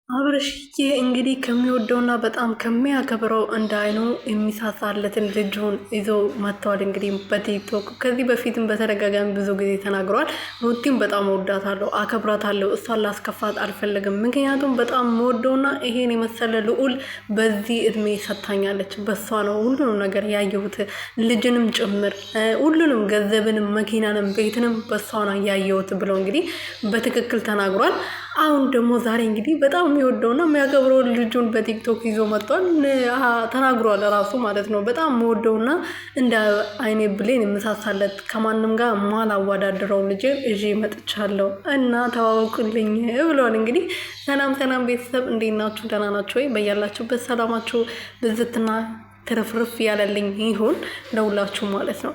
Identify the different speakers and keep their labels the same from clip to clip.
Speaker 1: አብርሽዬ እንግዲህ ከሚወደውና በጣም ከሚያከብረው እንደ አይኑ የሚሳሳለትን ልጁን ይዞ መጥተዋል። እንግዲህ በቲክቶክ ከዚህ በፊትም በተደጋጋሚ ብዙ ጊዜ ተናግረዋል። ሩቲም በጣም ወዳታለሁ፣ አከብራታለሁ፣ እሷን ላስከፋት አልፈልግም። ምክንያቱም በጣም መወደውና ይሄን የመሰለ ልዑል በዚህ እድሜ ሰጥታኛለች። በሷ ነው ሁሉንም ነገር ያየሁት፣ ልጅንም ጭምር ሁሉንም፣ ገንዘብንም፣ መኪናንም፣ ቤትንም በሷ ነው ያየሁት ብሎ እንግዲህ በትክክል ተናግሯል። አሁን ደግሞ ዛሬ እንግዲህ በጣም የሚወደውና የሚያከብረው ልጁን በቲክቶክ ይዞ መጥቷል። ተናግሯል ራሱ ማለት ነው። በጣም የምወደውና እንደ አይኔ ብሌን የምሳሳለት ከማንም ጋር ማላወዳድረው ልጄን እዤ መጥቻለሁ እና ተዋወቁልኝ ብለዋል። እንግዲህ ሰላም ሰላም ቤተሰብ እንዴት ናችሁ? ደህና ናችሁ ወይ? በያላችሁበት ሰላማችሁ ብዝትና ትርፍርፍ ያለልኝ ይሁን ለሁላችሁ ማለት ነው።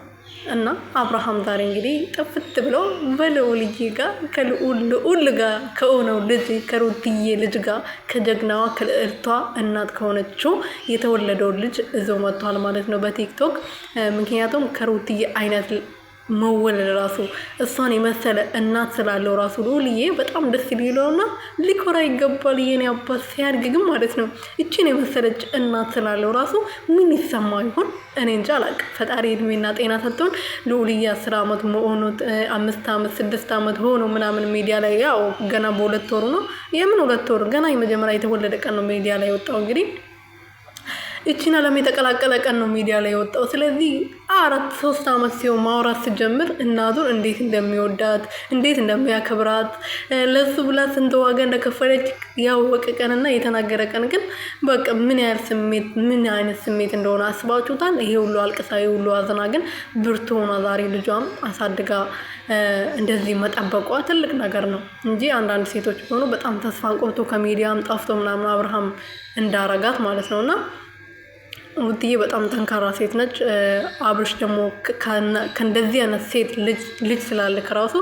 Speaker 1: እና አብርሃም ዛሬ እንግዲህ ጥፍት ብሎ በልዑልዬ ጋር ልዑል ጋር ከሆነው ልጅ ከሩትዬ ልጅ ጋር ከጀግናዋ ከልዕልቷ እናት ከሆነችው የተወለደው ልጅ እዞ መጥቷል ማለት ነው በቲክቶክ። ምክንያቱም ከሩትዬ አይነት መወለድ ራሱ እሷን የመሰለ እናት ስላለው ራሱ ልዑልዬ በጣም ደስ ሊለውና ሊኮራ ይገባል። የኔ አባት ሲያድግ ግን ማለት ነው እችን የመሰለች እናት ስላለው ራሱ ምን ይሰማ ይሆን? እኔ እንጃ አላውቅም። ፈጣሪ እድሜና ጤና ሰጥቶን ልዑልዬ 10 ዓመት መሆኑ 5 ዓመት 6 ዓመት ሆኖ ምናምን ሚዲያ ላይ ያው ገና በ2 ወሩ ነው። የምን 2 ወሩ? ገና የመጀመሪያ የተወለደ ቀን ነው ሚዲያ ላይ ወጣው እንግዲህ እቺን ዓለም የተቀላቀለ ቀን ነው ሚዲያ ላይ ወጣው። ስለዚህ 3 ዓመት ሲሆን ማውራት ሲጀምር እናቱን እንዴት እንደሚወዳት እንዴት እንደሚያከብራት ለሱ ብላ ስንት ዋጋ እንደከፈለች ያወቀ ቀንና የተናገረ ቀን ግን በቃ ምን አይነት ስሜት እንደሆነ አስባችሁታል? ይሄ ሁሉ አልቅሳ ይሄ ሁሉ አዝና ግን ብርቱ ሆና ዛሬ ልጇም አሳድጋ እንደዚህ መጠበቋ ትልቅ ነገር ነው እንጂ አንዳንድ ሴቶች ሆኖ በጣም ተስፋ ቆርጦ ከሚዲያም ጠፍቶ ምናምን አብርሃም እንዳረጋት ማለት ነውና ሩትዬ በጣም ጠንካራ ሴት ነች። አብርሽ ደግሞ ከእንደዚህ አይነት ሴት ልጅ ስላለ ከራሱ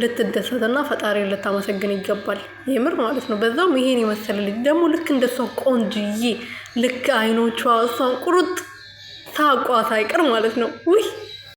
Speaker 1: ልትደሰትና ፈጣሪ ልታመሰግን ይገባል። የምር ማለት ነው። በዛውም ይሄን የመሰለ ልጅ ደግሞ ልክ እንደሷ ቆንጅዬ ልክ አይኖቿ እሷን ቁርጥ ሳቋ ሳይቀር ማለት ነው። ውይ